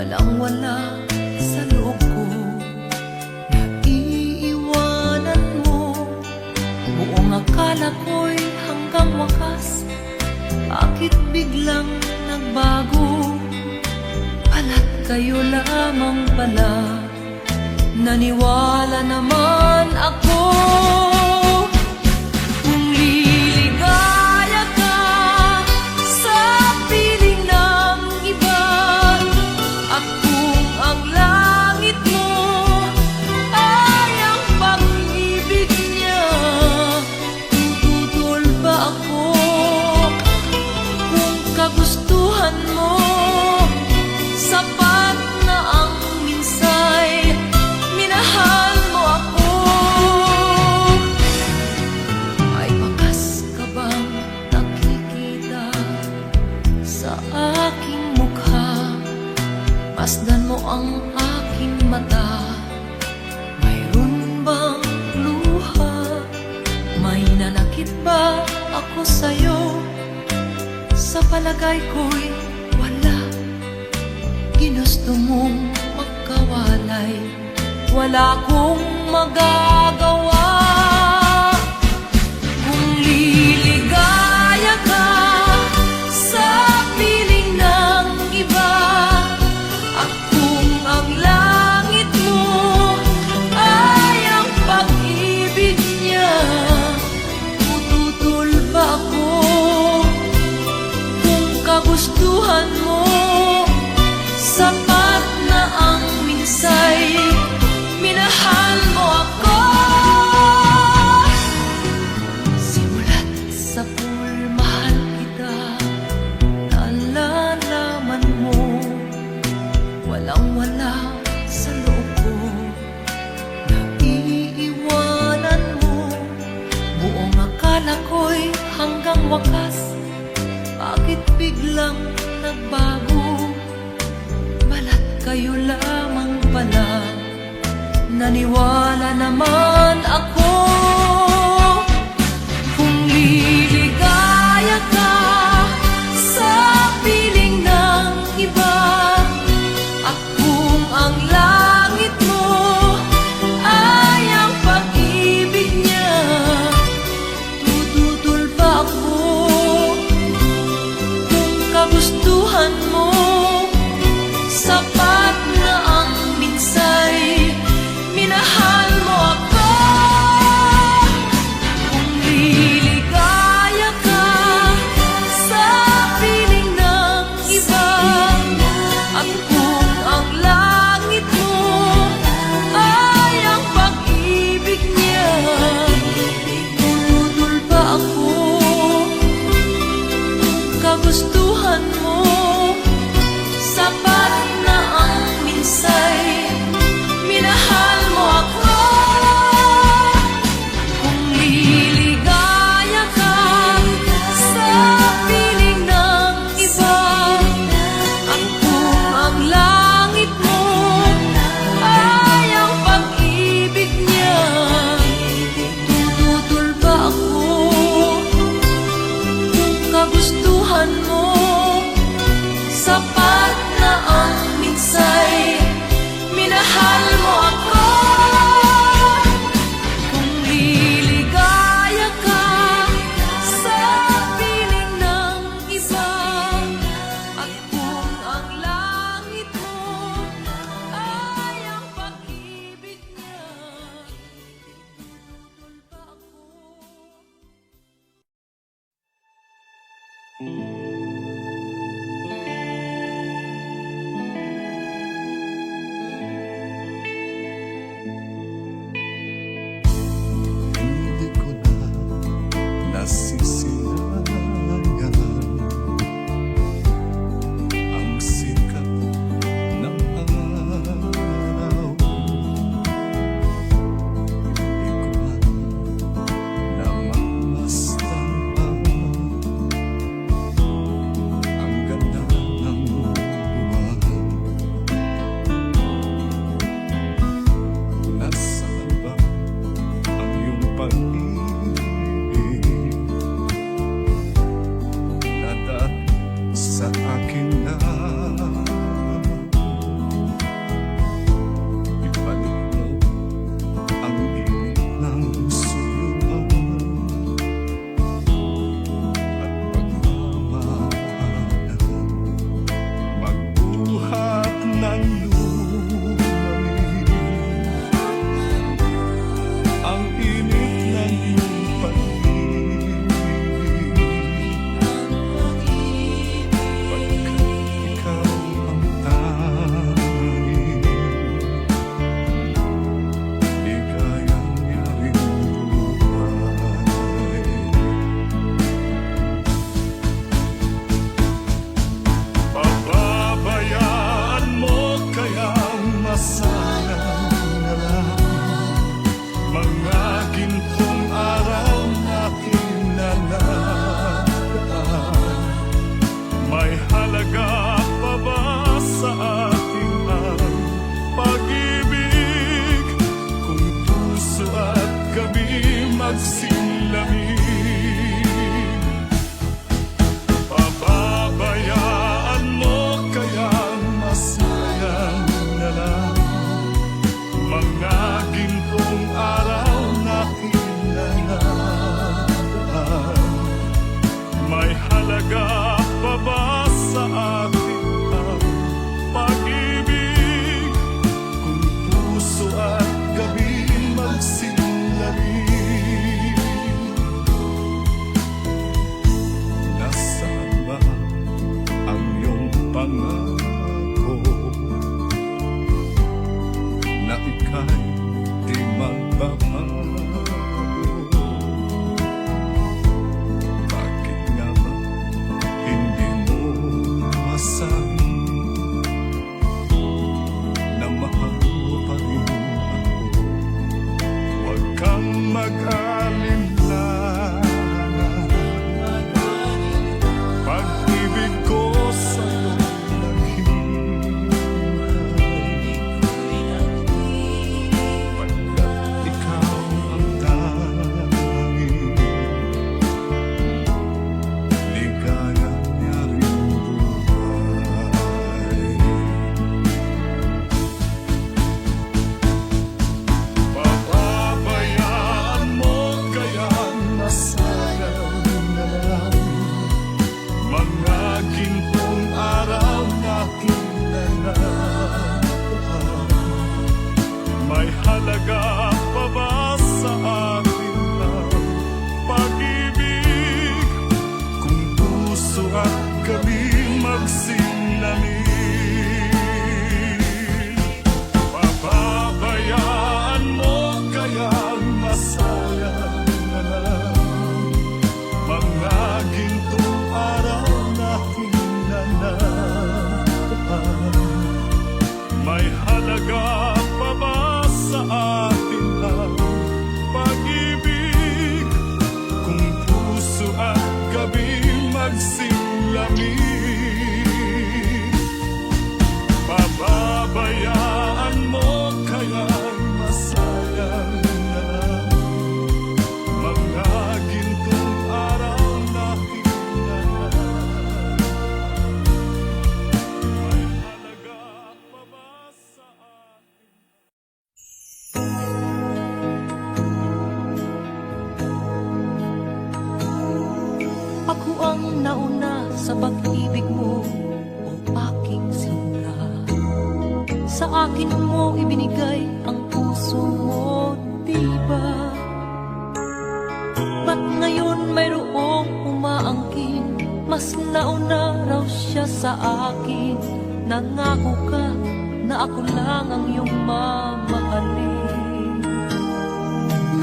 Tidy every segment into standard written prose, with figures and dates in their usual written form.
walang-wala sa loob ko. Naiiwanan mo, buong akala ko'y hanggang wakas. Bakit biglang nagbago? Pala't kayo lamang pala. Naniwala naman ako. Kung liligaya ka sa piling ng iba, at kung ang langit mo ay ang pag-ibig niya, tututol ba ako? Kung kagustuhan mo, sapat na ang minsay, minahal mo ako. May bakas ka bang nakikita sa aking mukha? Masdan mo ang aking mata. Mayroon bang luha? May nanakit ba ako sa'yo? Sa palagay ko'y wala. Ginusto mong magkawalay, wala akong magagawa. Kung liligaya ka sa piling ng iba, at kung ang langit mo ay ang pag-ibig niya, tututol ba ako? Kung kagustuhan mo, sapat na ang minsay, minahal mo ako. Simulat sa pool, mahal kita. Nalalaman mo, walang-wala sa loob ko. Naiiwanan mo, buong akala ko'y hanggang wakas. Bakit biglang nagbago? Balat kayo lamang pala. Naniwala naman ako. Kung liligaya ka sa piling ng iba, at kung ang langit mo ay ang pag-ibig niya, tututol ba ako? Kung kagustuhan mo, sapat na ang minsay, minahal mo ako. sa pag-ibig mo, o aking sinta. Sa akin mo ibinigay ang puso mo, diba? Ba't ngayon mayroong umaangkin? Mas nauna raw siya sa akin. Nangako ka na ako lang ang iyong mamahalin.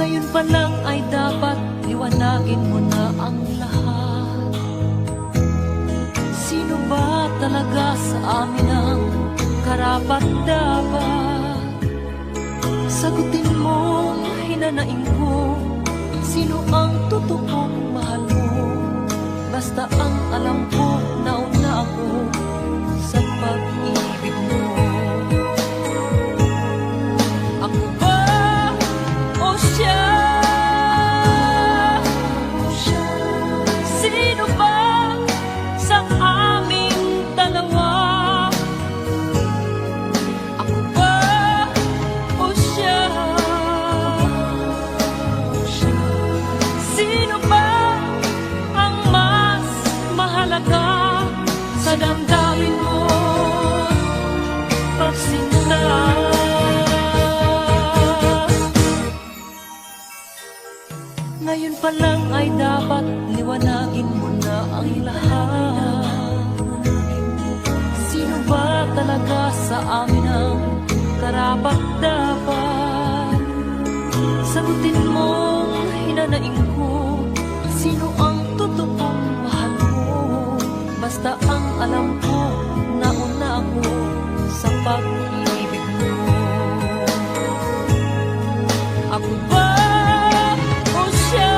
Ngayon pa lang ay dapat liwanagin mo na ang lahat. Sino ba talaga sa amin ang karapat-dapat? Sagutin mo, hinanaing ko, sino ang totoong mahal mo? Basta ang alam ko, nauna ako sa pag-ibig mo. Ako ba o siya? Sino ba sa aming dalawa? Ako ba o siya? Sino ba ang mas mahalaga sa damdamin mo, pagsinta? Ngayon pa lang ay dapat liwanagin mo na ang lahat. Sino ba talaga sa amin ang karapat-dapat? Sagutin mo, hinanaing ko, sino ang totoong mahal mo? Basta ang alam ko, nauna ako sa pag-ibig mo. Ako ba o siya?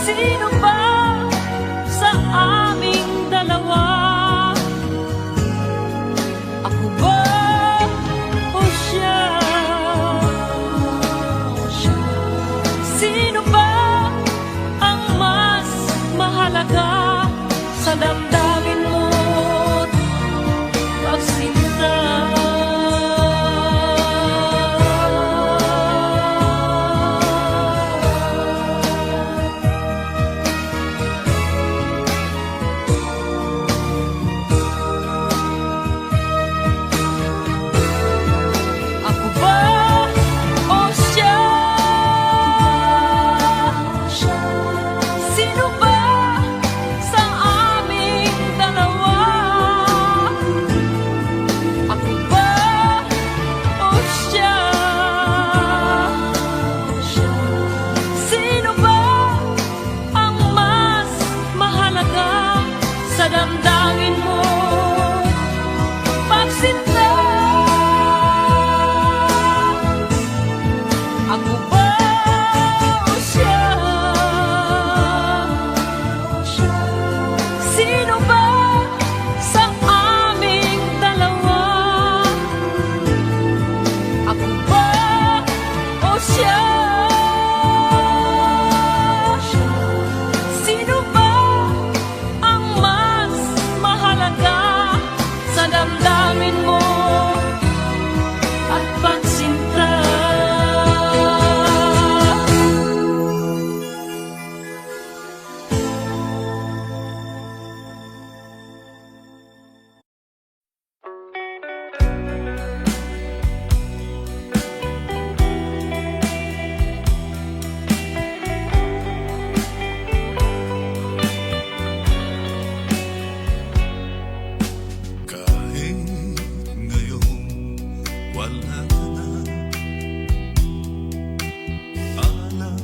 Sino ba sa aming dalawa? Ako ba o siya? Sino ba ang mas mahalaga sa damdamin mo, pagsinta? Ako ba o siya? Sino ba sa aming dalawa? Ako ba o siya? Sino ba ang mas mahalaga sa damdamin mo, pagsinta? Ako ba o siya? Sino ba sa aming dalawa? Ako ba o siya? Sino ba ang mas mahalaga sa damdamin mo at pagsinta? Kahit ngayon wala ka na, alalang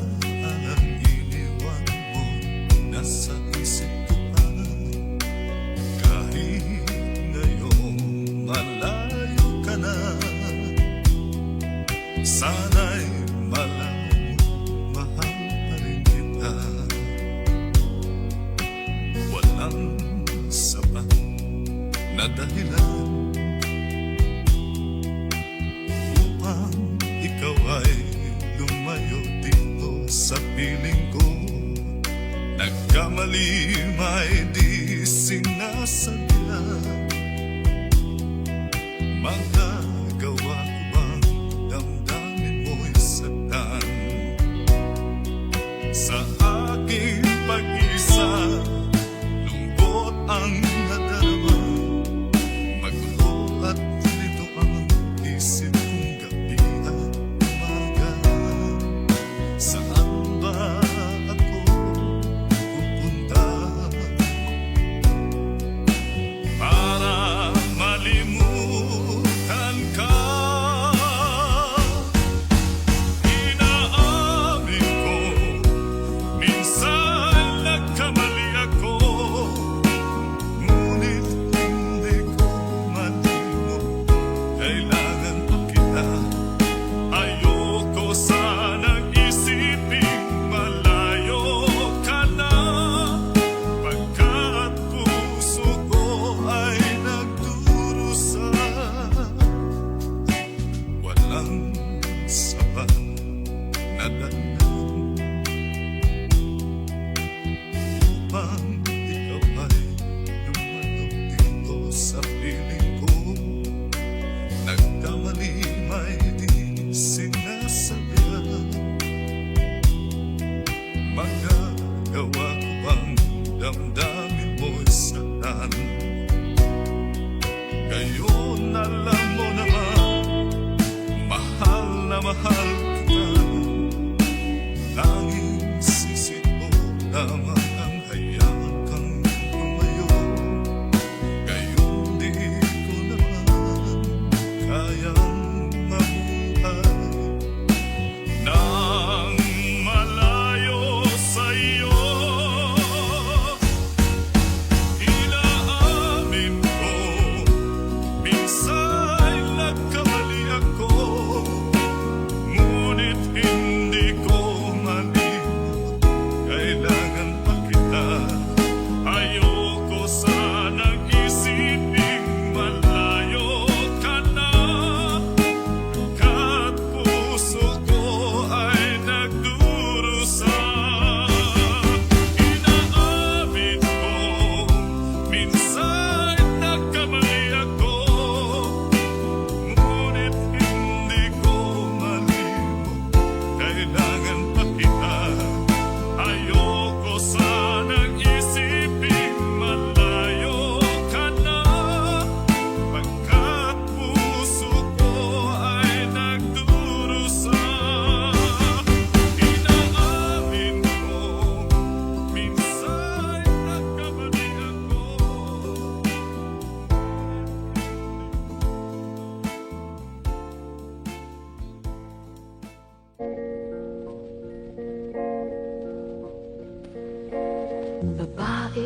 iniwan mo, nasa isip ko pa. Kahit ngayon malayo ka na, sana'y malaman mo, mahal pa rin kita. Walang sapat na dahilan upang ikaw ay lumayo dito sa piling ko. Nagkamali may di sinasadya. Magagawa ko bang damdamin mo'y saktan? Sa aking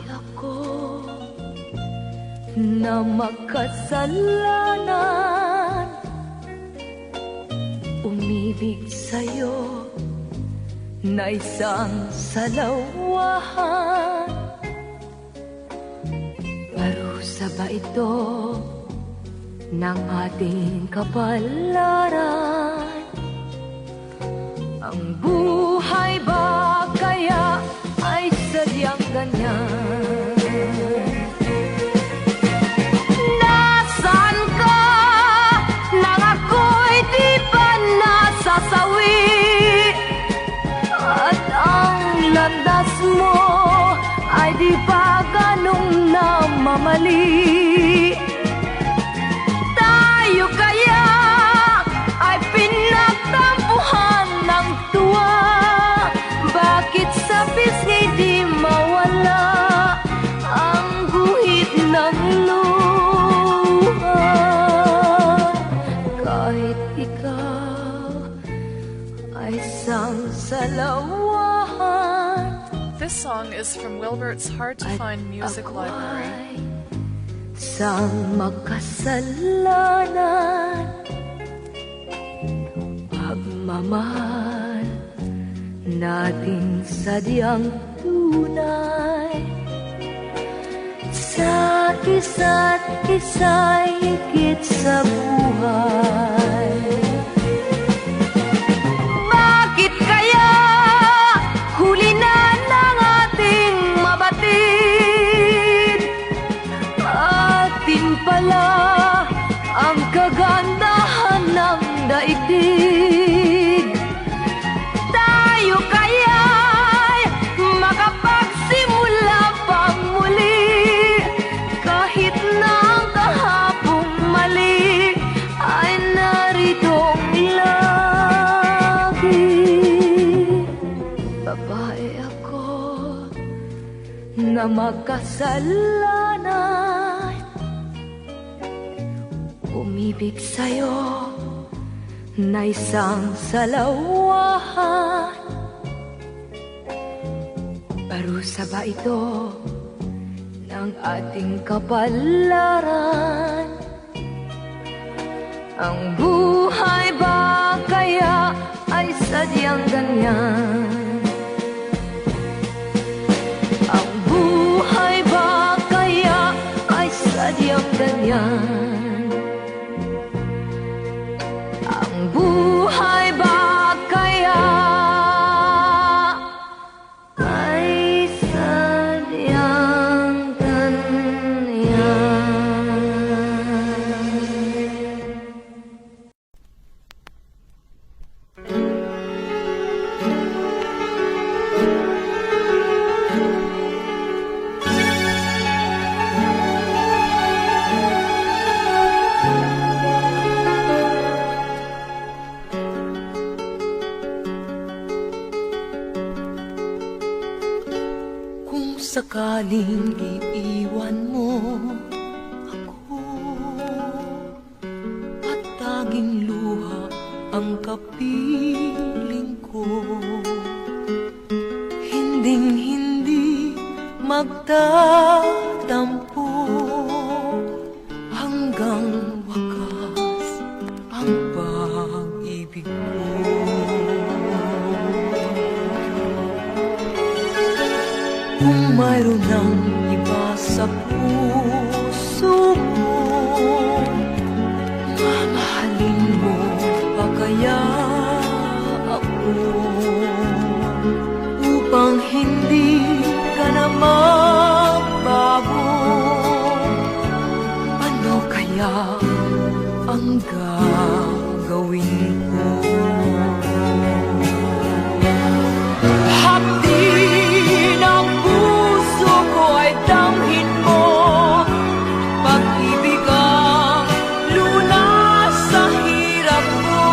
ako na makasalanan, umibig sa'yo na isang salawahan. Parusa ba ito ng ating kapalaran? Ang buhay ba kaya ay sadyang ganyan? Nasaan ka nang ako'y di pa nasasawi? At ang landas mo ay di pa ganong namamali. Tayo kaya ay pinagtampuhan ng tuwa. Bakit sa pisngi di mawala ang guhit ng luha? Kahit ikaw ay isang salawahan. This song is from Wilbert's Hard to Find Music Library. Sang makasalanan, pagmamahal natin sadyang tunay. Sa isa't isa'y higit sa buhay. Bakit kaya huli na ng ating mabatid? Atin pala ang kagandahan ng daigdig. Tayo kaya'y makapagsimula pang muli. Kahit na ang kahapong mali ay naritong lagi. Babae ako na makasalanan, umibig sa'yo na isang salawahan. Parusa ba ito ng ating kapalaran? Ang buhay ba kaya ay sadyang ganyan? Ang buhay ba kaya ay sadyang ganyan? Ang buhay ba kaya ay sadyang ganyan? Kung sakaling iiwan mo ako at tanging luha ang kapiling ko, hinding-hindi magtatampo hanggang wakas ang pag-ibig mo. Kung mayroon ng iba sa puso mo, mamahalin mo pa kaya ako? Upang hindi ka na magbago, ano kaya ang gagawin ko? Hapdi ng puso ko ay damhin mo, pag-ibig ang lunas sa hirap mo.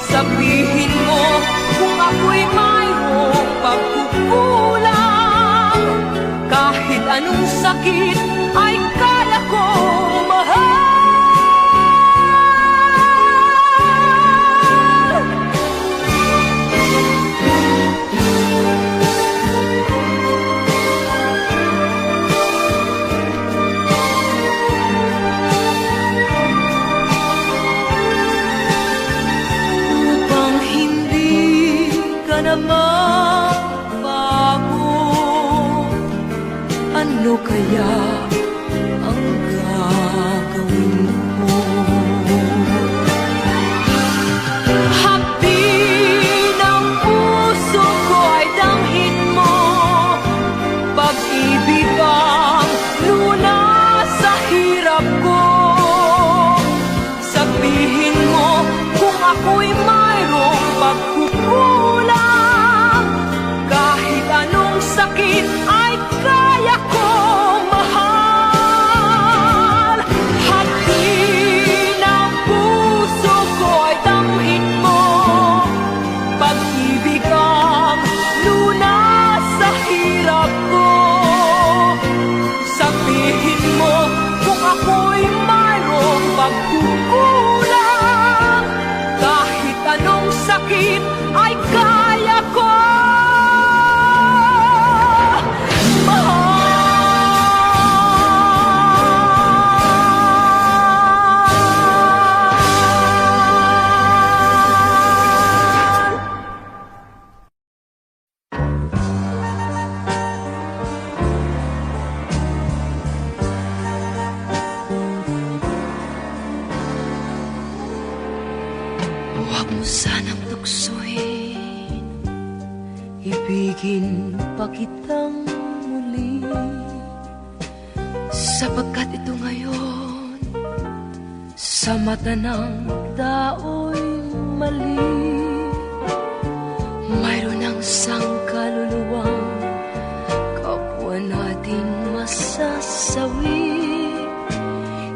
Sabihin mo kung ako'y mayroong pagkukulang, kahit anong sakit ay kaya ko mahal. mo kung ako'y mayroong pagkukulang. Kahit anong sakit ay kaya ko Huwag mo sanang tuksohin, ibigin pa kitang muli, sapagkat ito ngayon sa mata ng tao'y mali. Mayroon ang sangkaluluwang kapwa nating masasawi.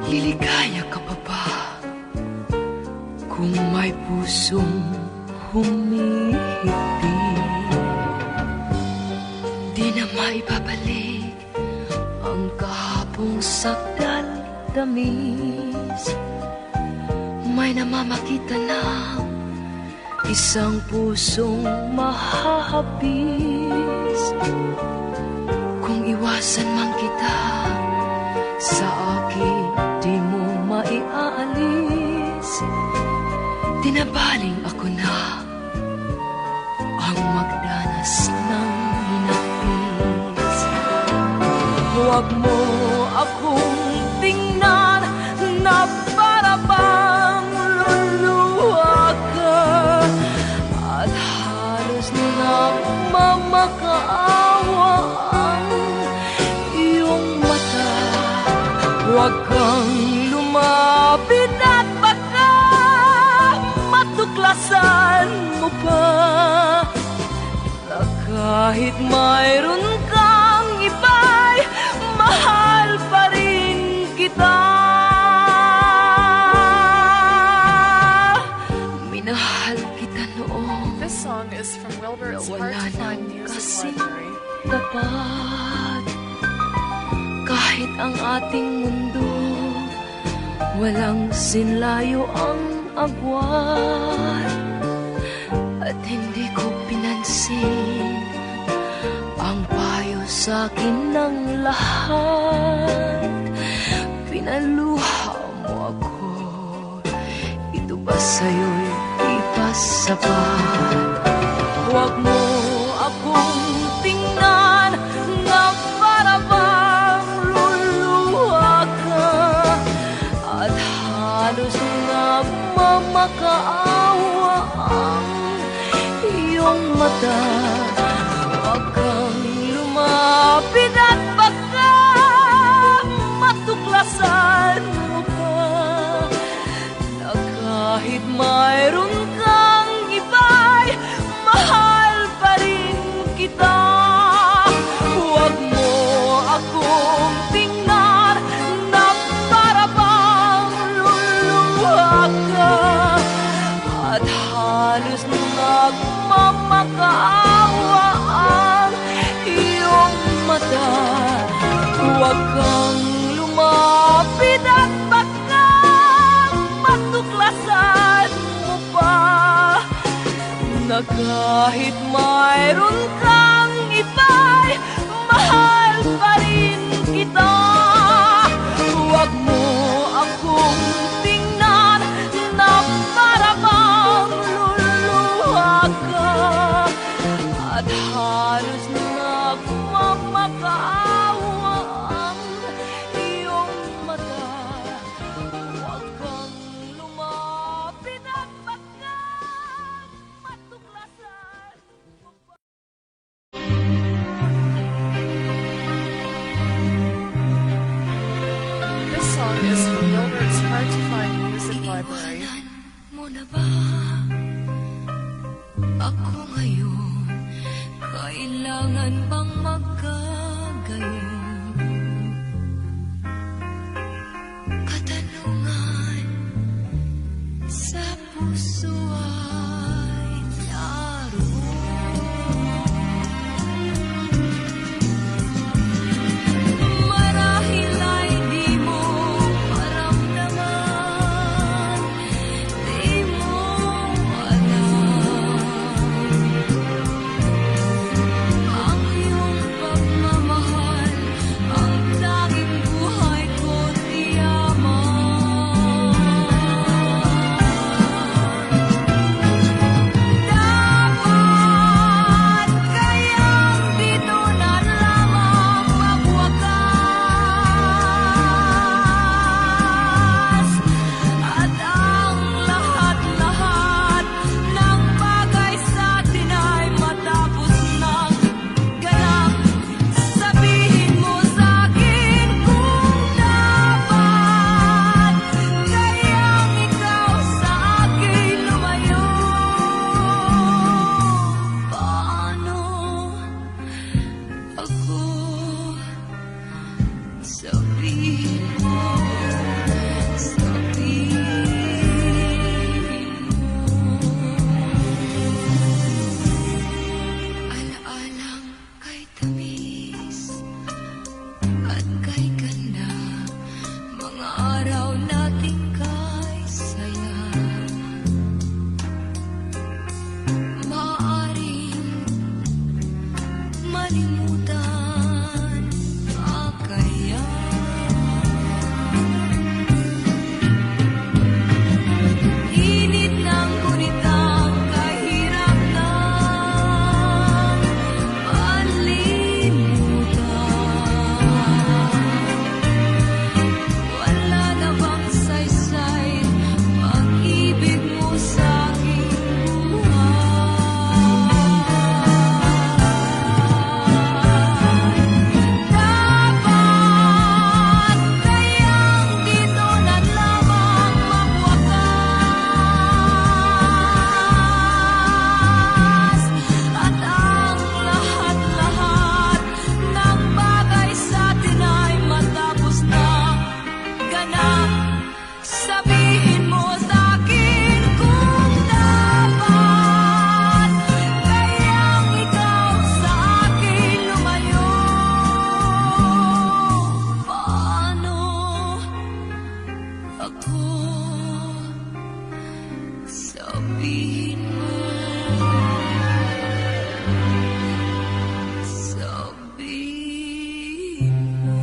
Liligaya ka pa ba kung may pusong humihigpit? Di na maibabalik ang kahapong sakdal tamis. May namamakita ng isang pusong mahahapis. Kung iwasan man kita sa akin, di mo maiaalis. Tinabaling ako na ang magdanas ng hinapis. Huwag mo akong tingnan na para bang luluha ka, at halos nagmamakaawa ang iyong mata. Huwag kang lumapit at baka matuklasan mo pa na kahit mayroon kang iba'y mahal pa rin kita. Minahal kita noon, This song is from Wilbert's Hard wala to Find nang Music kasi Library. tapat. Kahit ang ating mundo walang sinlayo ang agwat, at hindi ko pinansin ang payo sa akin ng lahat. Pinaluha mo ako, ito ba sa'yo'y ipasapat? Huwag mo akong tingnan na para bang luluha ka, at halos nagmamakaawa ang iyong mata. Huwag kang lumapit at baka matuklasan mo pa na kahit mayroon kang iba'y mahal pa rin kita. Huwag mo akong tingnan na para bang luluha ka, at halos nagmamakaawa ang iyong mata. Huwag kang lumapit at baka matuklasan mo pa na kahit mayroon kang iba'y mahal pa rin kita. Huwag mo akong tingnan na para bang luluha ka, at halos nagmamakaawa ang iyong mata. Huwag kang lumapit at baka matuklasan mo pa. This song is from Wilbert's Hard to Find Music Library. Iniwanan mo na ba ako ngayon? Kailangan bang magkagayon? Katanungan sa puso ay naroon. Marahil ay ako. Sabihin mo, sabihin mo.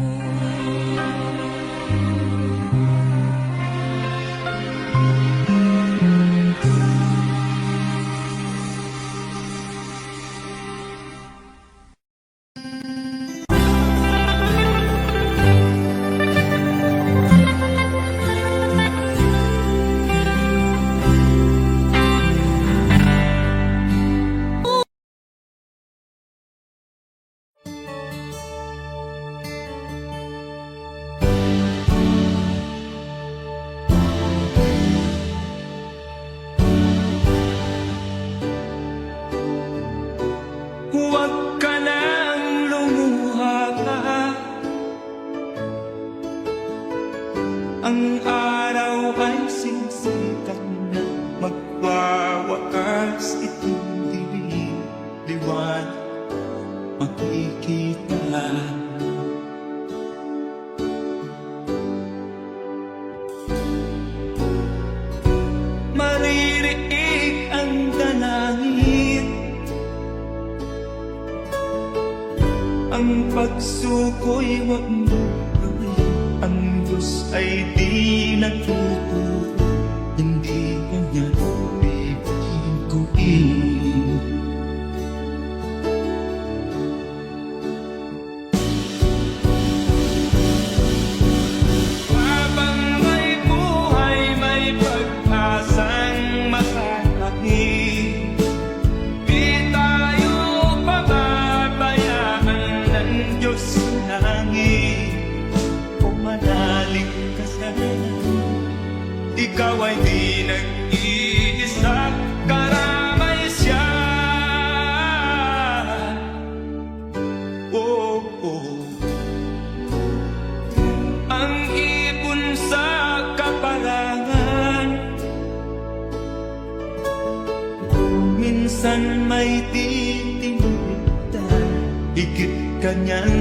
Huwag ka nang lumuha pa. Ang araw ay sisikat na magwawakas. Itong dilim, liwanag makikita. Maririnig ang dalangin, ang pagsuko'y wag mo gawin. Ang Diyos ay di natutuwa, hindi kanya bibiguin. Habang may buhay, may pag-asang makakakit. Di tayo pababayaan ng Diyos sa langit. Kung manalig ka sana, ikaw ay di nag-iisa, karamay siya. Oh, oh. Ang ibon sa kaparangan, minsan may titinitan. Higit kanyang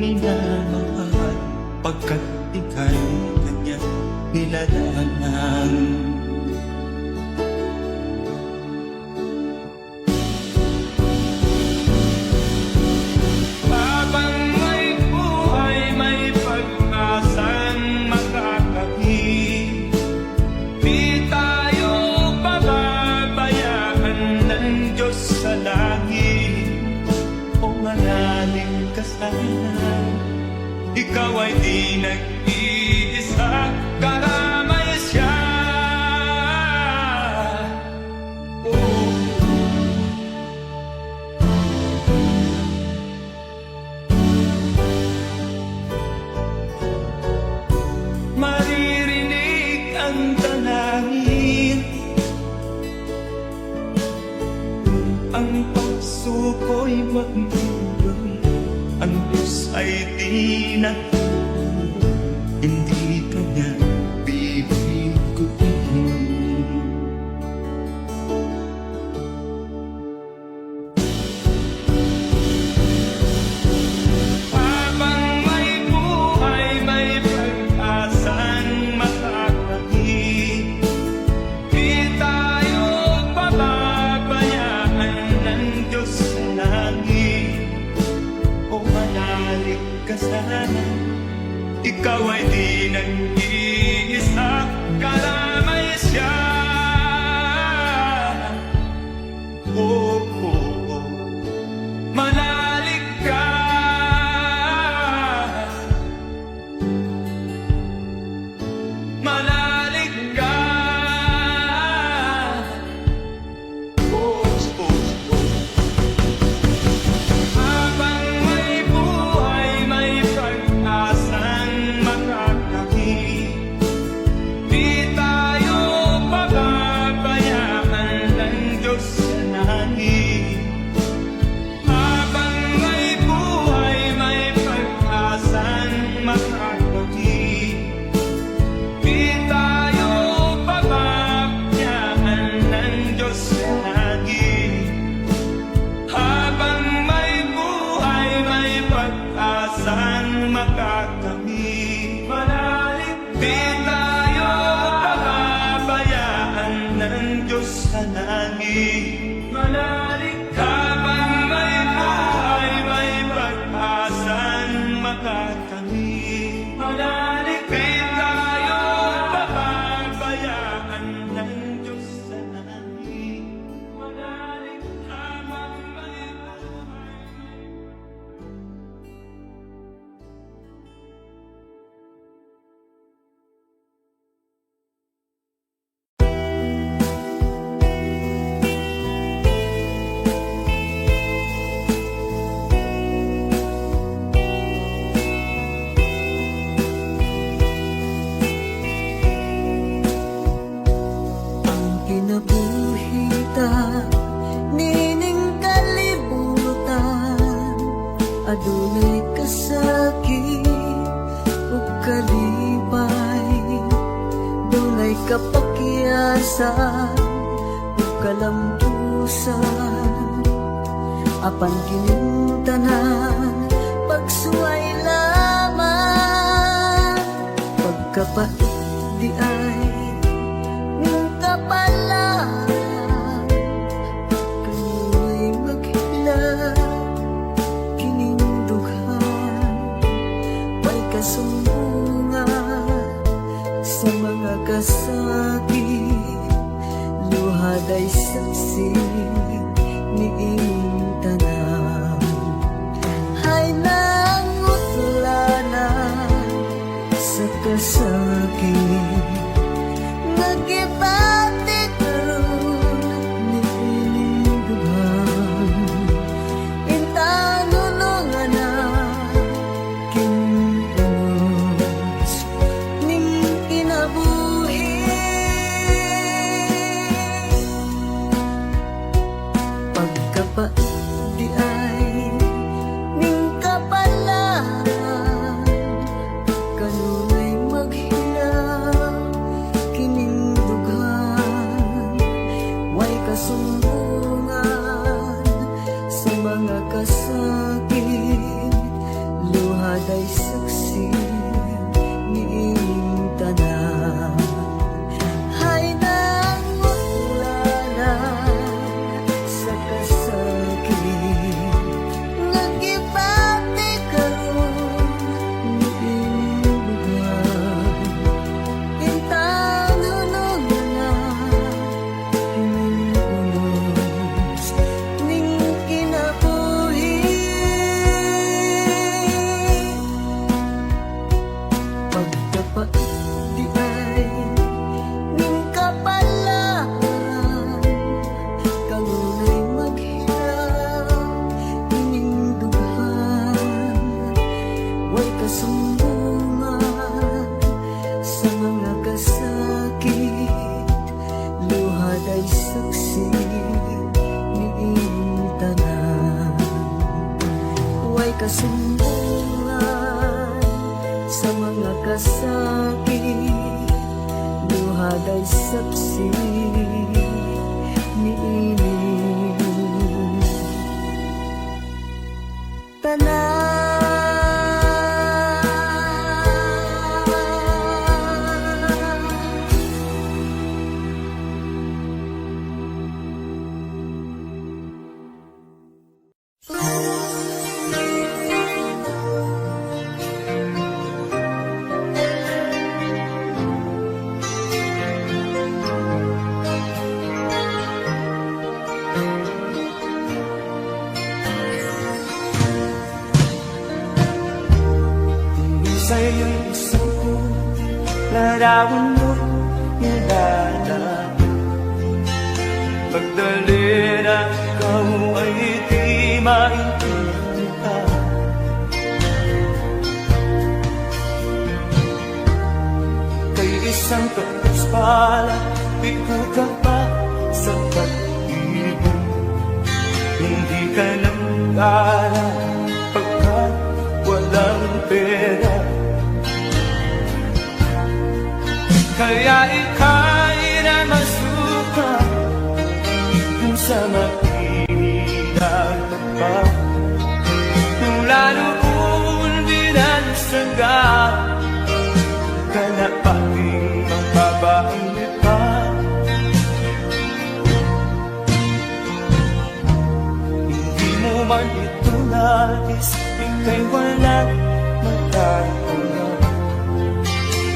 minamahal, pagkat ika'y kanyang nilalangan. Habang may buhay, may pag-asang makakakit. Di tayo pababayaan ng Diyos sa langit. O manalig ka sana, ikaw ay di nag-iisa, karamay siya. Oh. Maririnig ang dalangin, ang pagsuko'y wag mo gawin. Ang Diyos ay di natutuwa, hindi kanya bibiguin. Habang may buhay, may pag-asang makakakit. Di tayo pababayaan ng Diyos sa langit. O manalig ka sana, ikaw ay di nag-iisa, karamay siya. Oh, oh, oh. Manalig ka. Manalig ka. Oh, oh, oh. Habang may buhay, may pag-asang makakakit. Di tayo pababayaan ng Diyos sa langit. Habang may buhay, may pag-asang makakakit. Di tayo pababayaan ng Diyos sa langit. Habang may buhay, may pag-asang makakamit. Manalig, di tayo kapakyasan ug kalampusan, apan kining tanan pagsuway lamang. Pagkapait di ay ning kapalaan, kanu'y maghila kining dughan. May kasumbungan sa mga kasakit, luhad ay saksi ni inyong tanan. Ay nangutlanan sa kasakit, nagibati karon ni inyong dughan. Intanulungan na kinunos ning kinabuhi. Pagkapait di ay ning kapalaan, kanu'y maghilak kining dughan. Way kasumbungan sa mga kasakit, luhad ay saksi ni inyong tanan. Hay nangutlanan sa kasakit, nagibati karon ni inyong dughan. Intanulungan na kinunos ning kinabuhi. Pagkapait di ay ning kapalaan, kanunay maghilak ining dughan. Way kasumbungan sa mga kasakit, luhad ay saksi ni inyong tanan. Way kasumbungan sa mga kasakit, luhad ay saksi ni inyong tanan. Sa'yo'y isang ko, larawan mo nilalap. Pagdali na ikaw ay di maintindihan. Kay isang kapaspalan, bigo ka pa sa pag-ibig. Hindi ka nang kala pagkat walang pera. Kaya ika'y na masuka kung sa makinig pa. Mula noon binansaga ka na paging mababaang pa. Hindi mo man ito nais, ika'y walang magkatuwa.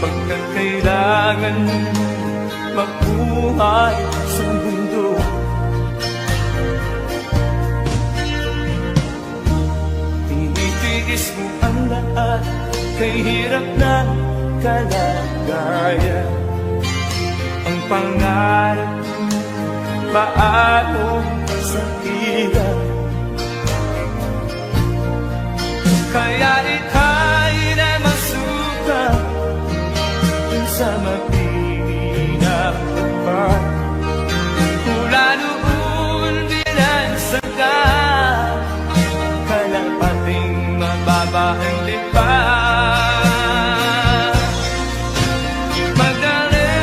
Pagkat kailangan mabuhay sa mundo. Tinitiis mo ang lahat, kay hirap na kalagayan. Ang pangarap paano sa hirap. Kaya ika'y na masuka sa mapininap pa. Mula noon binansaga ka na pating mababaang lipa. Madali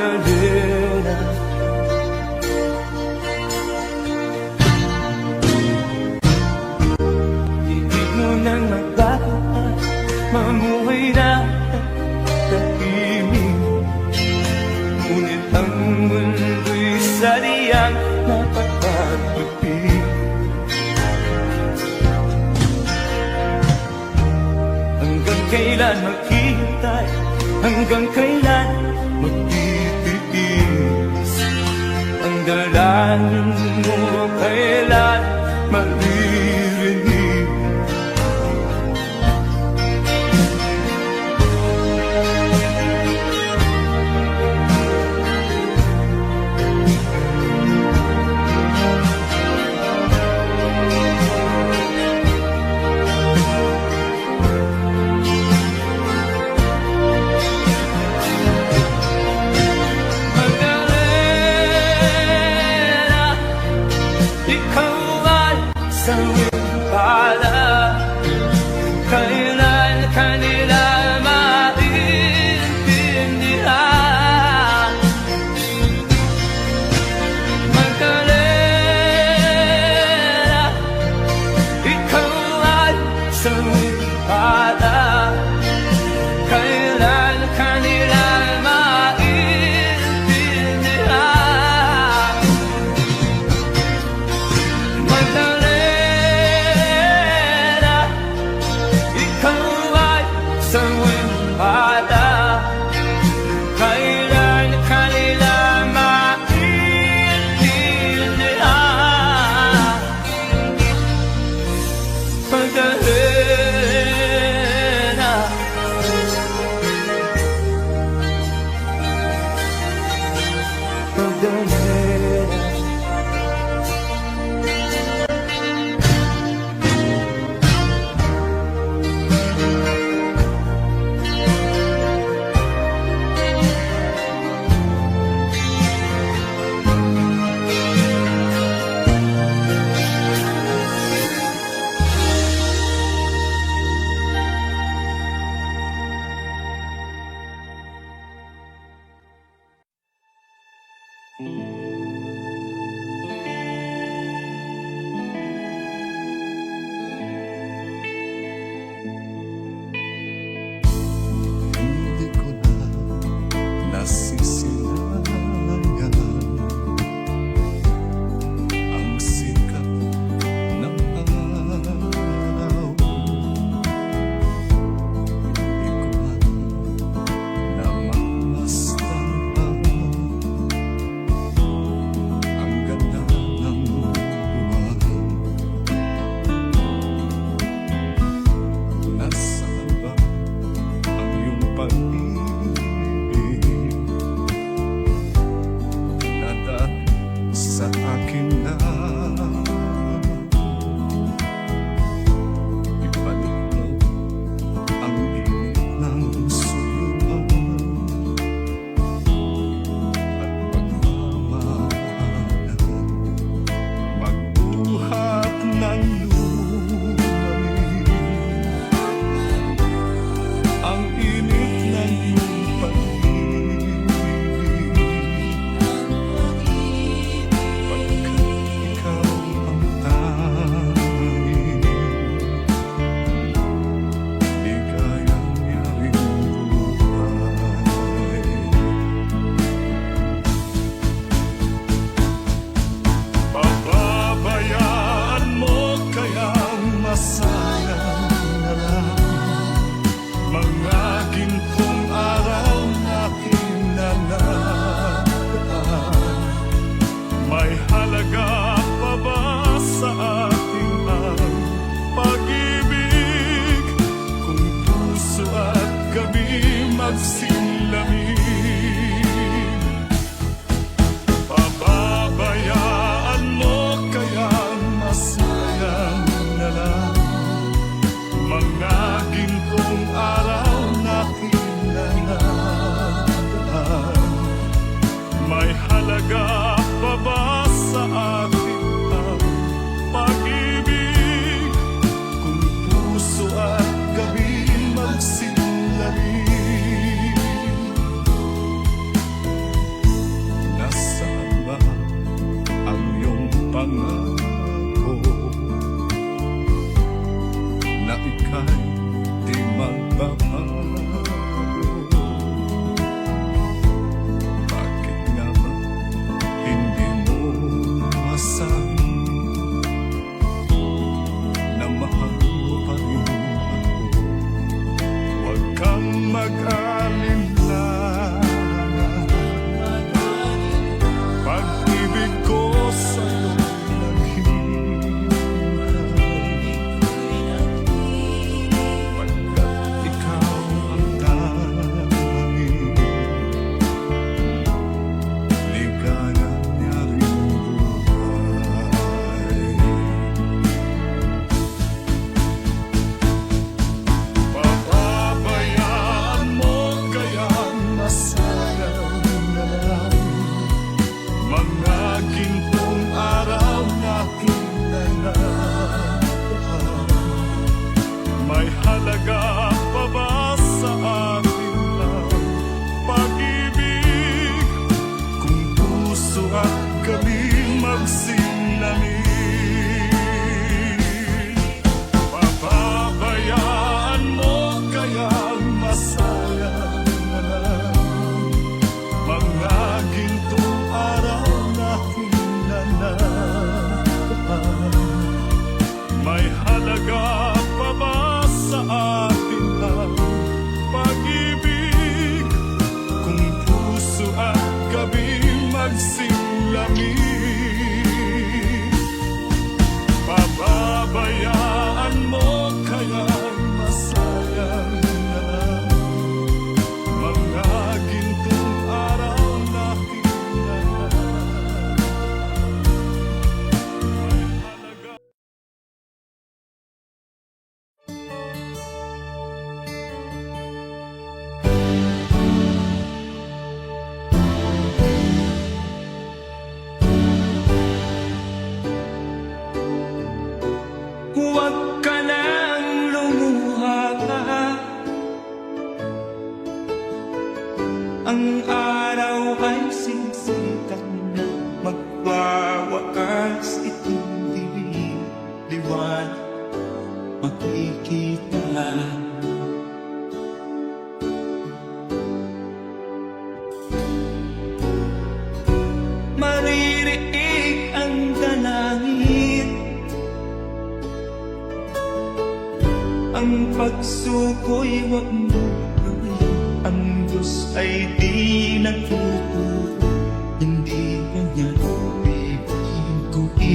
Magdalena. Ibig mo nang magbago at mamuhay na tahimik, ngunit ang mundo'y sadyang napapagpipig. Hanggang kailan maghihintay? Hanggang kailan magtitiis? Ang dalangin mo kailan maririnig? Magdalena, ikaw ay sawing pala. Kailan kanila maintindihan? Magdalena, ikaw ay sawing pala. Kailan kanila maintindihan? Magdalena, ikaw ay sawing bata. Kailan kanila maintindihan? Magdalena, Magdalena. Hindi ko na nasisilayan ang sikat ng araw. Hindi ko na namastan pa pangako na ika'y di magbabago. Bakit nga ba hindi mo masabi na mahal mo pa rin ako? Huwag kang mag-alinlangan, pag-ibig ko sa'yo naghihintay, pagkat ikaw ang tanging ligaya niya rin buhay. Papabayaan mo kaya masayang na lang mga gintong araw na kinalaman. May halaga pa ba sa atin ang pag-ibig kung puso at kami magsinangin? Papabayaan mo kaya masayang na lang mga gintong araw na kinalaman. May halaga pa ba sa atin ang pag-ibig kung puso at gabi magsinlamig? Pababayaan mo kaya masayang na lang mga gintong araw na kinalaman. May halaga. Huwag ka nang lumuha, ang araw ay sisikat na, magwawakas itong liwanag makikita. Maririnig ang dalangin, ang pagsuko'y huwag mo gawin. Ang Diyos ay di nagtuturo, hindi kanya bibiguin.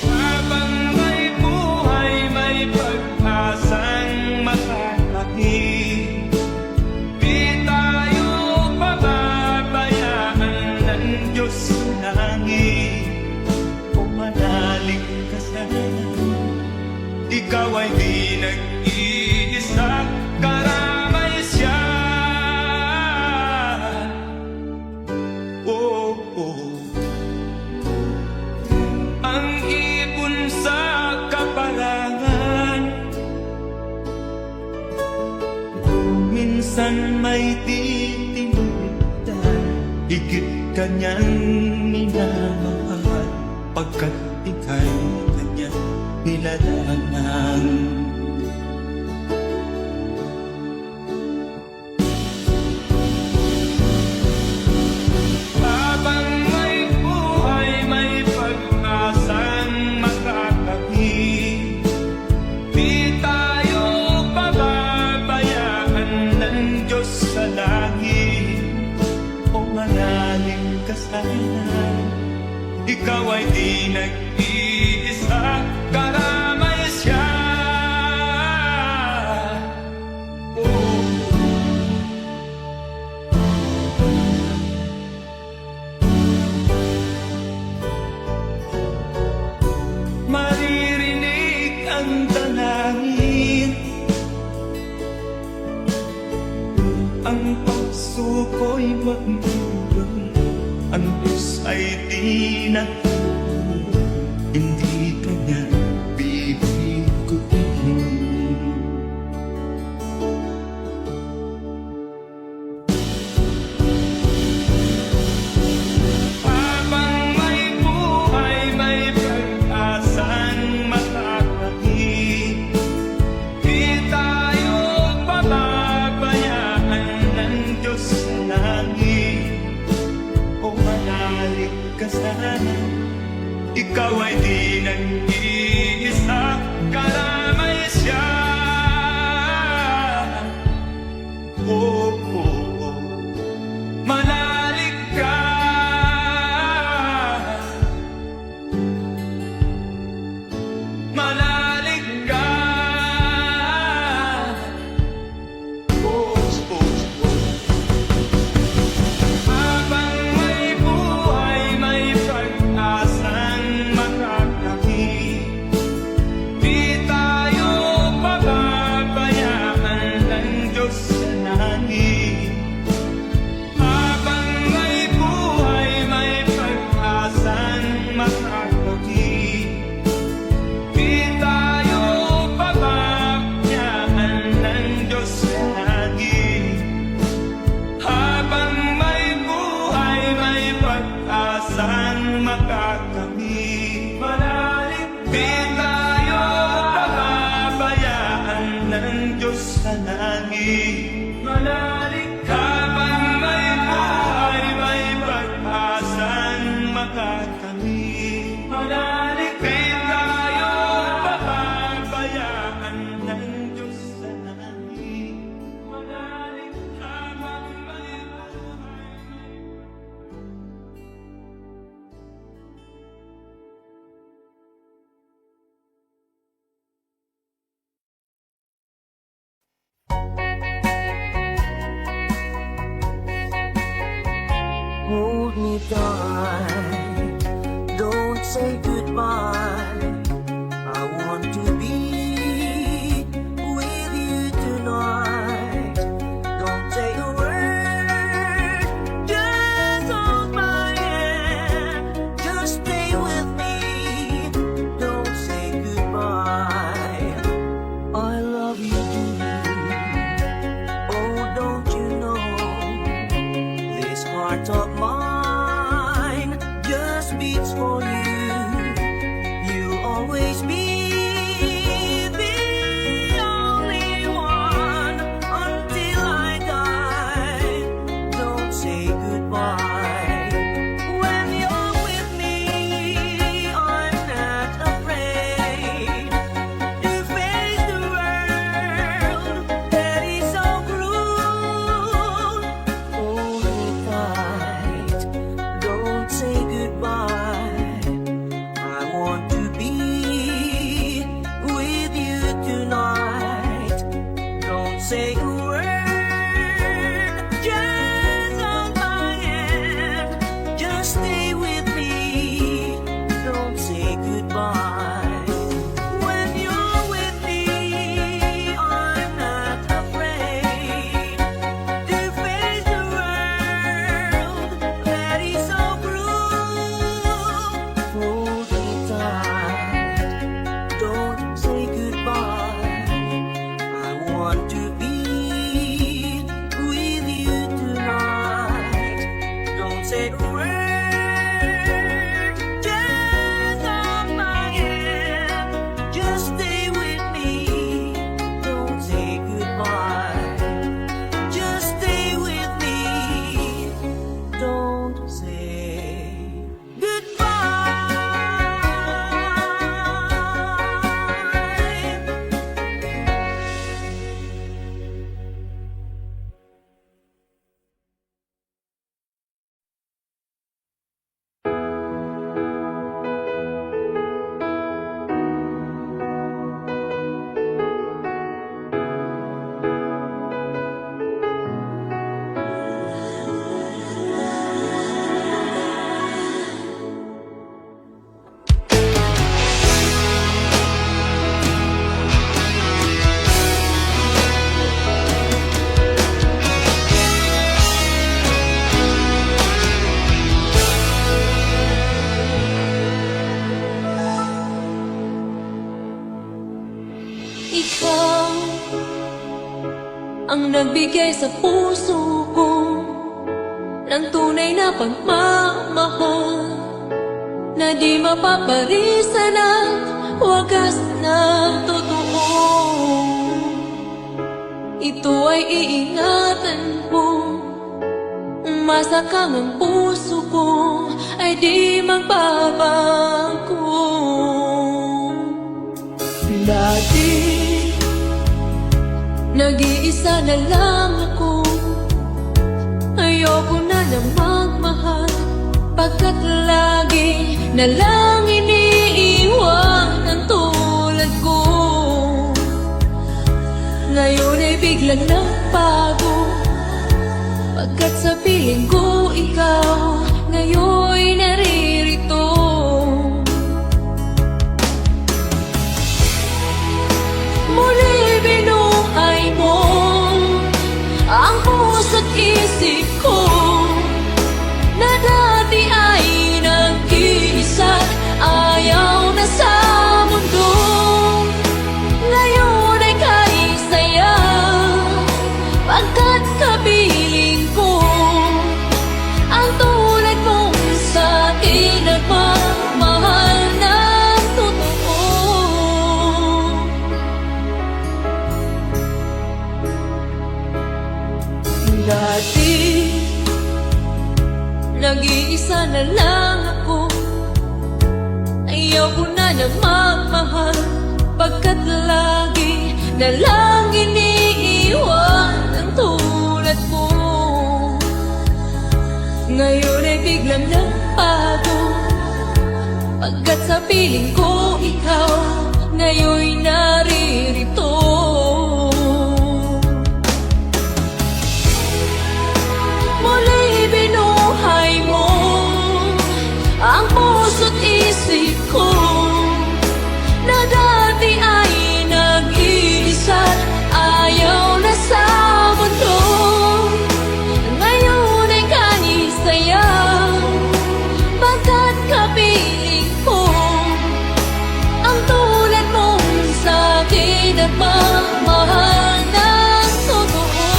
Habang may buhay, may pag-asang makalaki. Di tayo pababayaan ng Diyos sa langit. Kung manalig ka sana, ikaw ay di nag-iisa, karamay siya. Oh, oh. Ang ibon sa kaparangan, minsan may titimitan, higit kanyang minamahal, pagkat ika'y kanyang nilalangan. Habang may buhay, may pag-asang makakakit. Di tayo pababayaan ng Diyos sa langit. O manalig ka sana, ikaw ay di nag-iisa, karamay siya. Oh. Maririnig ang dalangin, ang pagsuko'y magmumulong. Ang Diyos ay di nagtuturo, hindi kanya bibiguin. ikaw ay di nag-iisa, karamay siya. Oh, oh, oh. Manalig ka, manalig ka. Oh, oh, oh. Habang may buhay, may pag-asang makakamit. Di tayo pababayaan ng Diyos sa langit. Habang may buhay, may pag-asang makakamit. Di tayo pababayaan ng Diyos sa langit. Habang may buhay, may pag-asang makakamit. Manalig, di tayo pababayaan ng Diyos sa langit. Manalig, habang may buhay, may pag-asang makakamit. Manalig, di tayo pababayaan ng Diyos sa langit. Manalig, habang may buhay, Hold me tight, don't say goodbye. I want to be with you tonight. Don't say a word, just hold my hand. Just stay with me, don't say goodbye. I love you dearly, oh don't you know? This heart of mine just beats for you. You'll always be the only one until I die. Don't say goodbye. When you're with me, I'm not afraid to face the world that is so cruel. Hold me tight, don't say goodbye. I want to be with you tonight. Don't say a word, just hold my hand. Just stay with me, don't say goodbye. When you're with me, I'm not afraid to face the world that is so cruel. Hold me tight, don't say goodbye. I want to be with you tonight. Don't say a word, just hold my hand. Just stay with me, don't say goodbye. Just stay with me, don't say goodbye. Ikaw ang nagbigay sa puso ko ng tunay na pagmamahal na di mapaparisan at wagas na totoo. Ito ay iingatan ko, umasa kang ang puso ko ay di magbabago. Dati nag-iisa na lang ako. Ayoko na lang magmahal, pagkat lagi na lang iniiwan ang tulad ko. Ngayon ay biglang nagbago, pagkat sa piling ko ikaw ngayon naririto. Muli binuhay mo ang puso't isip ko, na dati ay nag-iisa, ayaw na sa mundo. Ngayon ay kahit saya, pagkat kapiling ko ang tulad mong sa akin nagmamahal ng totoo. Dati nag-iisa na lang ako. Ayaw ko na nang magmahal, pagkat lagi na lang iniiwan ang tulad mo. Ngayon ay biglang nagbago, pagkat sa piling ko ikaw ngayon naririto. Muli binuhay mo ang puso't isip ko, na dati ay nag-iisa, ayaw na sa mundo. Ngayon ay kahit saya, pagkat kapiling ko ang tulad mong sa akin nagmamahal ng totoo.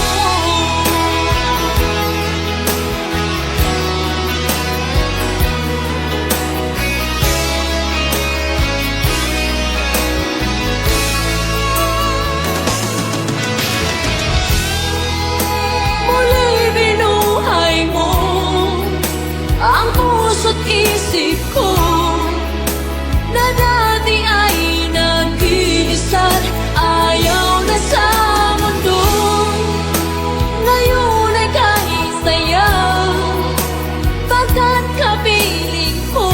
Muli binuhay mo ang puso't isip ko, na dati ay nag-iisa, ayaw na sa mundo. Ngayon ay kahit saya, pagkat kapiling ko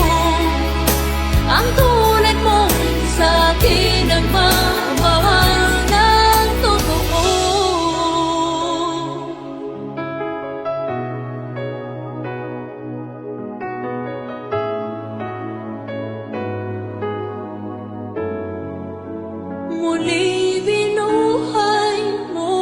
ang tulad mong sa akin nagmamahal ng totoo. Muli binuhay mo.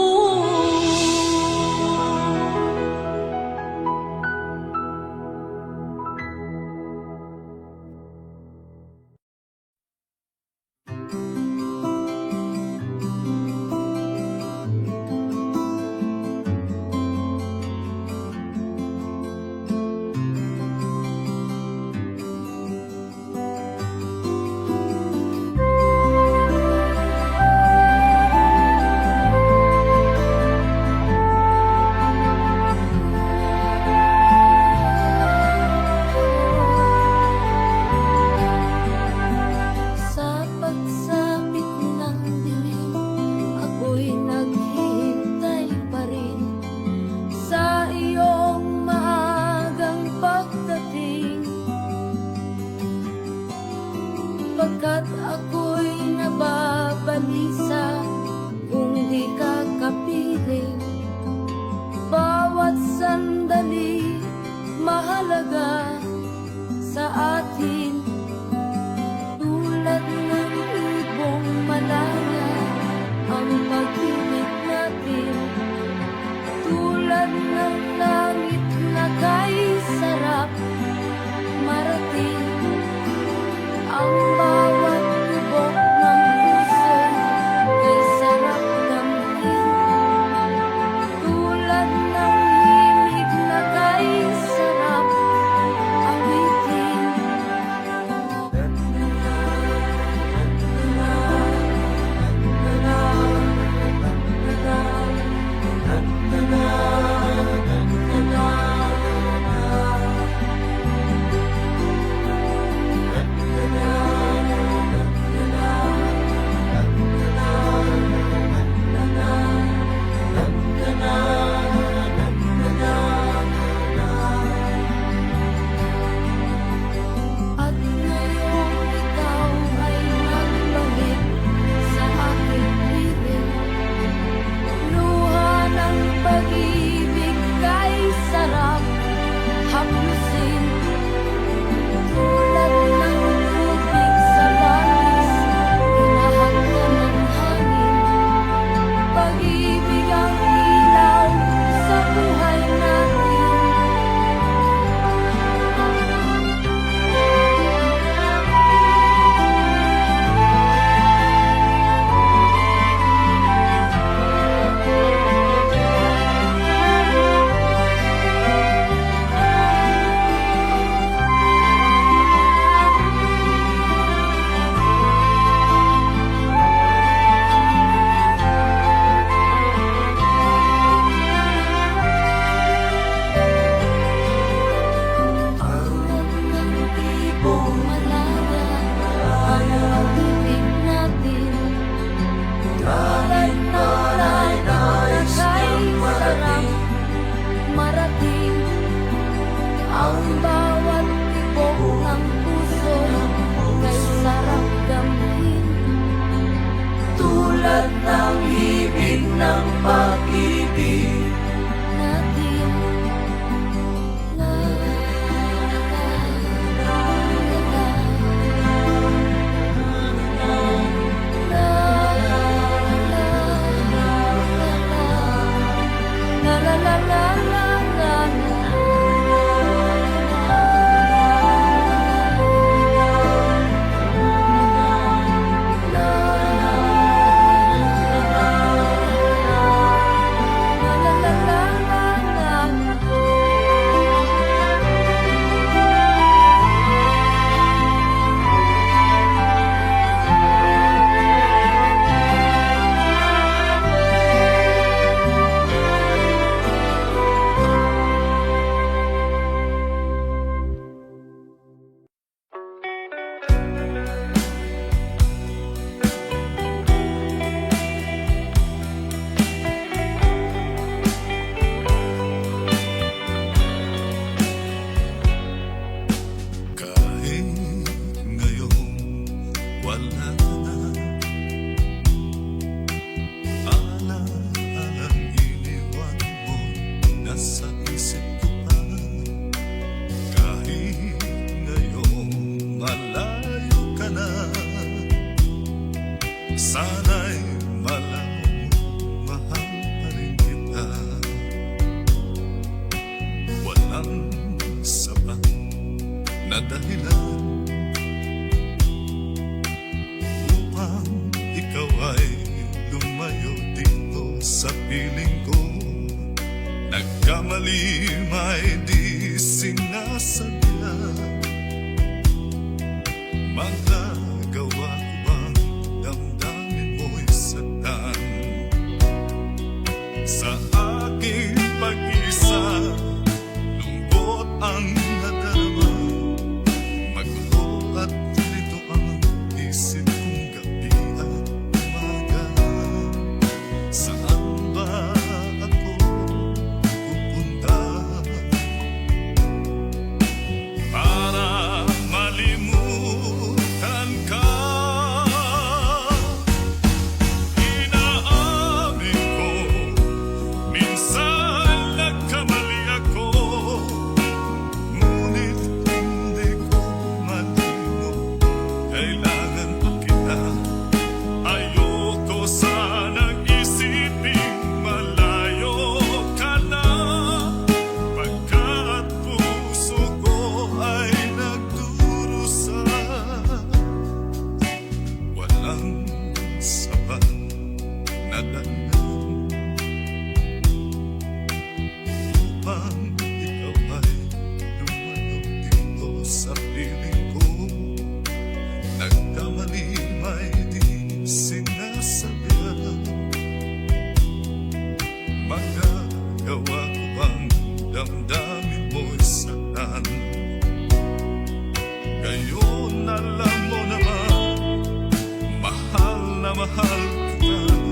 Sa pagsapit ng dilim, ako'y naghihintay pa rin sa iyong maagang pagdating, pagkat ako'y nababalisa kung di ka kapiling. Bawat sandali mahalaga sa atin, tulad ng ibong malaya ang pag-ibig natin, tulad ng langit na kay sarap marating. Ang bawat tibok ng puso ay sarap damhin, tulad ng himig na kay sarap awitin. Sulat ng himig ng pag-ibig natin. La, la, la, la, la, la, la. Kahit ngayon wala na, alalang iniwan mo nasa isip ko pa. Kahit ngayon malayo ka na, sana'y malaman mo, mahal pa rin kita. Walang sapat na dahilan upang ikaw ay lumayo dito sa piling ko. Nagkamali may di sinasabihan. Magagawa ko bang damdamin mo'y satan sa aking pag-isa? Lungkot ang nadarama, magulo at lito ang isip kong gabi at umaga. Saan ba ako pupunta para malimutan ka? Inaamin ko, minsan nagkamali ako, ngunit hindi ko malino, kailangan pa kita. Ayoko sanang isipin malayo ka na, pagkat puso ko ay nagdurusa. Walang sapat na dahilan upang ikaw ay lumayo dito sa piling ko. Nagkamali may di sinasabihan. Magagawa ko bang damdamin mo'y satan? Ngayon alam mo naman, mahal na mahal kita.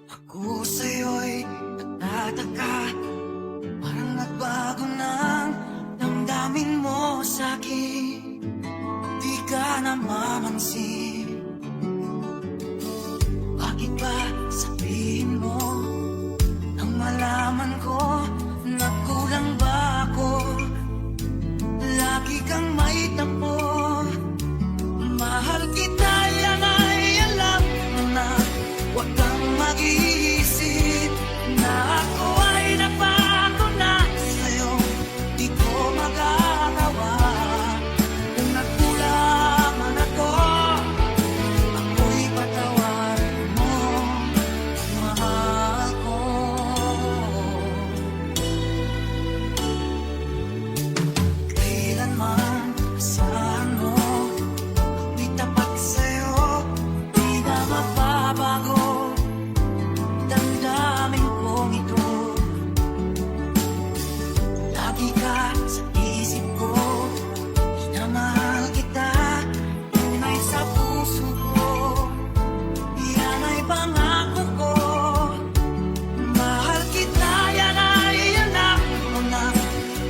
Ako sa'yo'y natataka, parang nagbago ng damdamin mo sa'kin. Di ka namamansin. Bakit ba sabihin mo nang malaman ko na kulang ba ako? Lagi kang may tampo. Mahal kita, yan ay alam mo na. Huwag kang mag-iisip na ako ay napako na sa'yo. Di ko magagawa kung nagkulang man ako. Ako'y patawarin mo, mahal ko. Kailanman asahan mo, ako'y tapat sa'yo, di na mababago. Damdamin kong ito, lagi ka sa isip ko. Minamahal kita, tunay sa puso ko. Yan ay pangako ko. Mahal kita, yan ay anak mo na.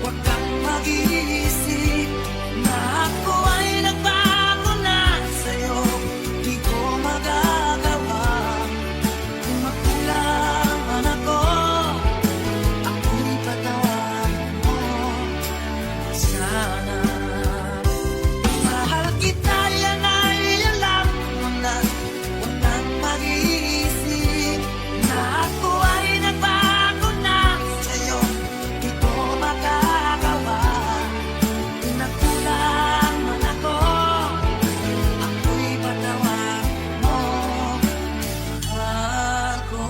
Huwag kang mag-iisip na ako ay nagbago na sa'yo. Di ko magagawa kung magkulang man ako. Ako'y patawarin mo sana. Mahal kita, yan ay alam mo na. Huwag kang mag-iisip na ako ay nagbago na sa'yo. Di ko magagawa kung nagkulang man ako. Ako'y patawarin mo, mahal ko.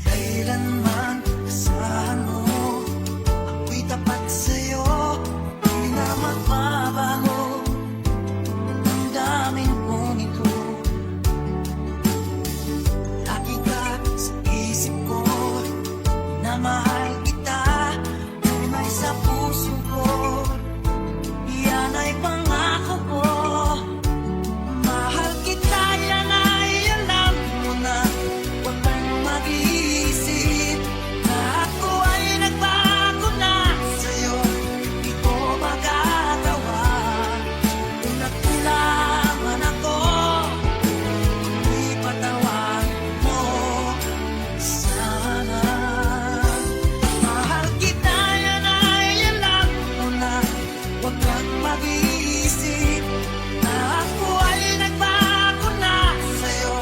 Kailanman asahan mo, ako'y tapat sa'yo, di na magbabago. Damdamin kong ito, lagi ka sa isip ko. Na mahal kita, tunay sa puso ko. Yan ay pangako ko. Mahal kita, yan ay alam mo na. Huwag kang mag-iisip na ako ay nagbago na sa'yo. Di ko magagawa kung nagkulang man ako. Ako'y patawarin mo sana. Mahal kita, yan ay alam mo na. Huwag kang mag-iisip na ako ay nagbago na sa'yo.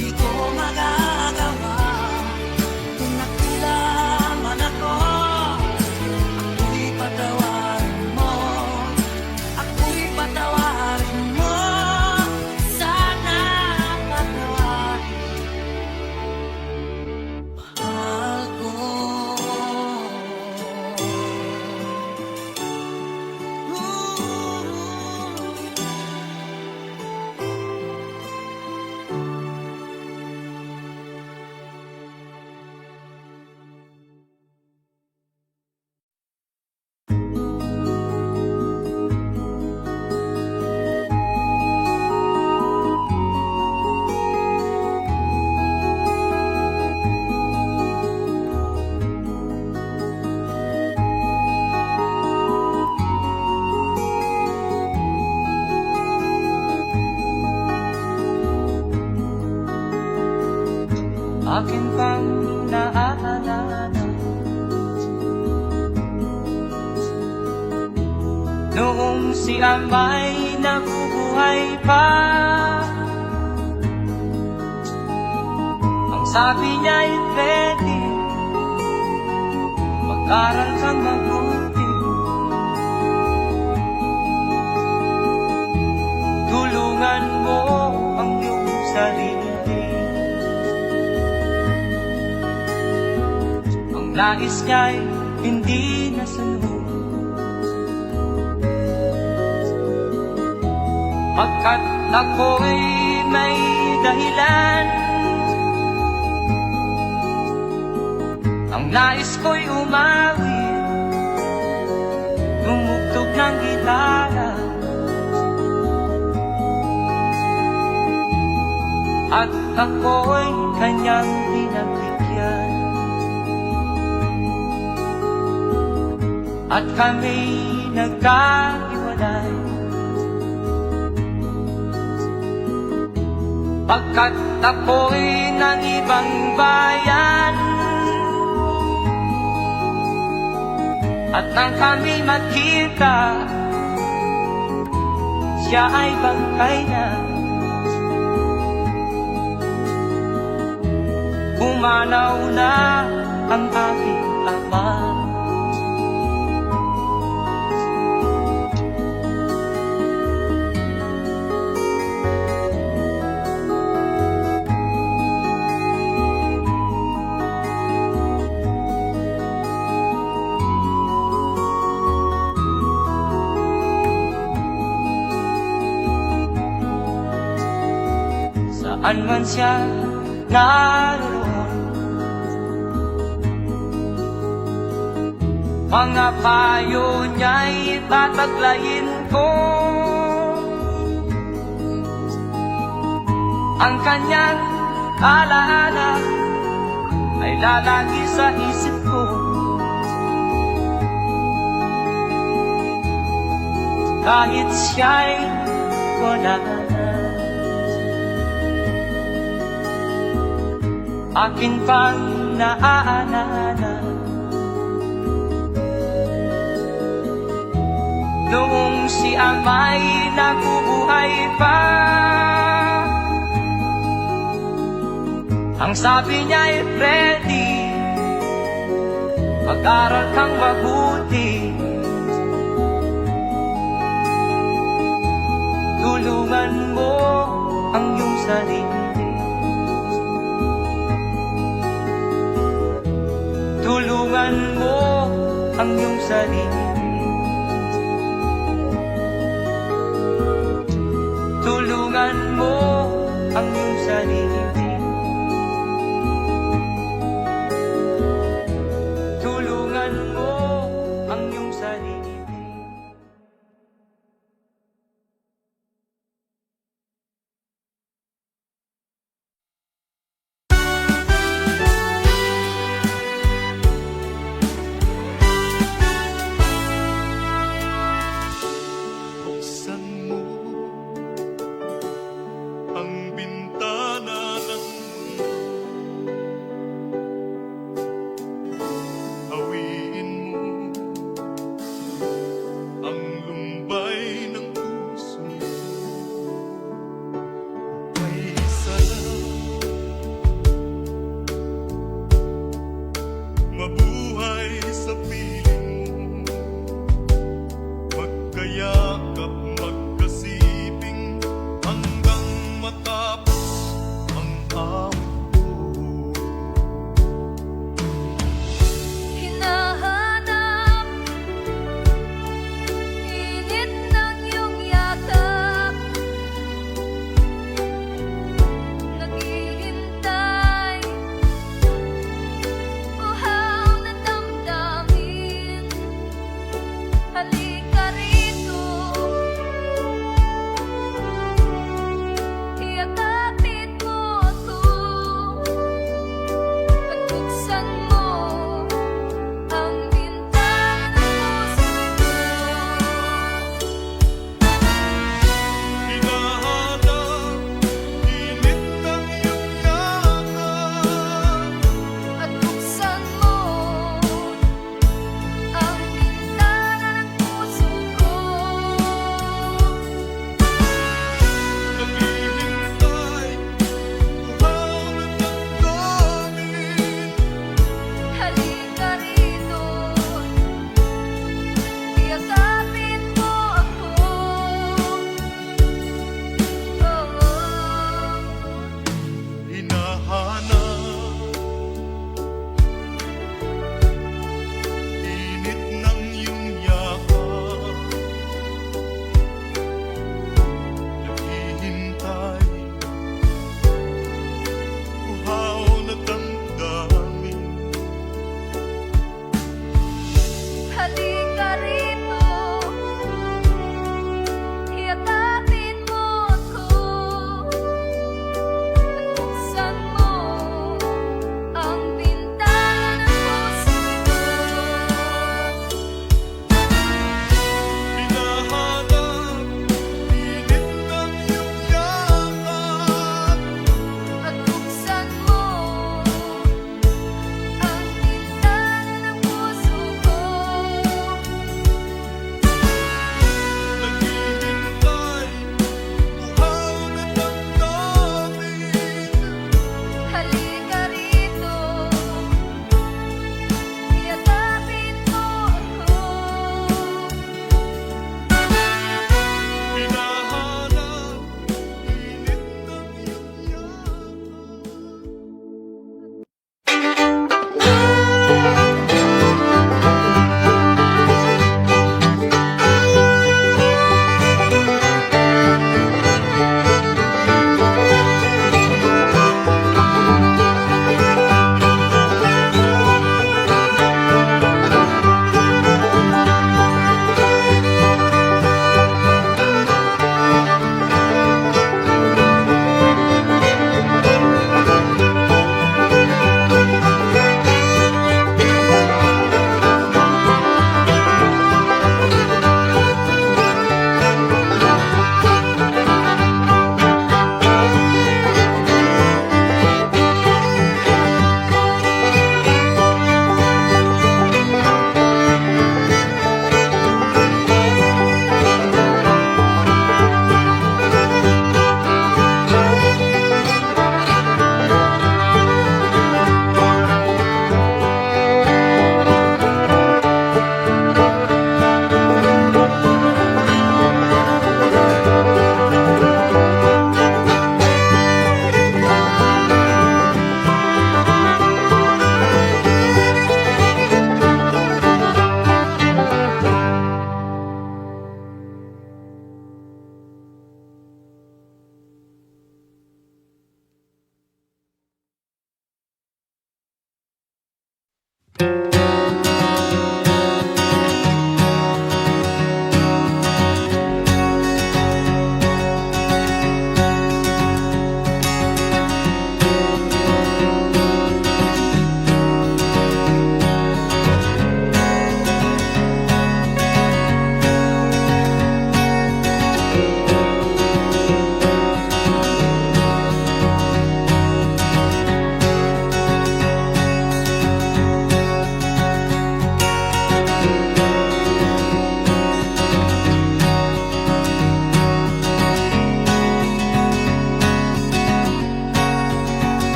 Di ko magagawa kung nagkulang man ako. Ako'y patawarin mo, ako'y patawarin mo sana. Patawarin, mahal ko. Akin pang naaalala noong si Amay nabubuhay pa. Ang sabi niya'y pwede mag-aral kang mabuti. Tulungan mo ang iyong sarili. Ang nais niya'y hindi nasunod, pagkat ako'y may dahilan. Ang nais ko'y umawi, tumugtog ng gitara. at ako'y kanyang pinagbigyan. At kami nagkahiwalay, pagkat ako'y ng ibang bayan. At nang kami magkita, siya ay bangkay na. Pumanaw na ang aking ama. Saan man siya naroon, mga payo niya'y tataglayin ko. Ang kanyang alaala ay lalagi sa isip ko. Kahit siya'y wala na, akin pang naaalala noong si ama'y nabubuhay pa. Ang sabi niya'y Freddy, mag-aral kang mabuti, tulungan mo ang iyong sarili. Tulungan mo ang iyong sarili. Tulungan mo ang iyong sarili. Tulungan mo ang iyong sarili. Buksan mo ang bintana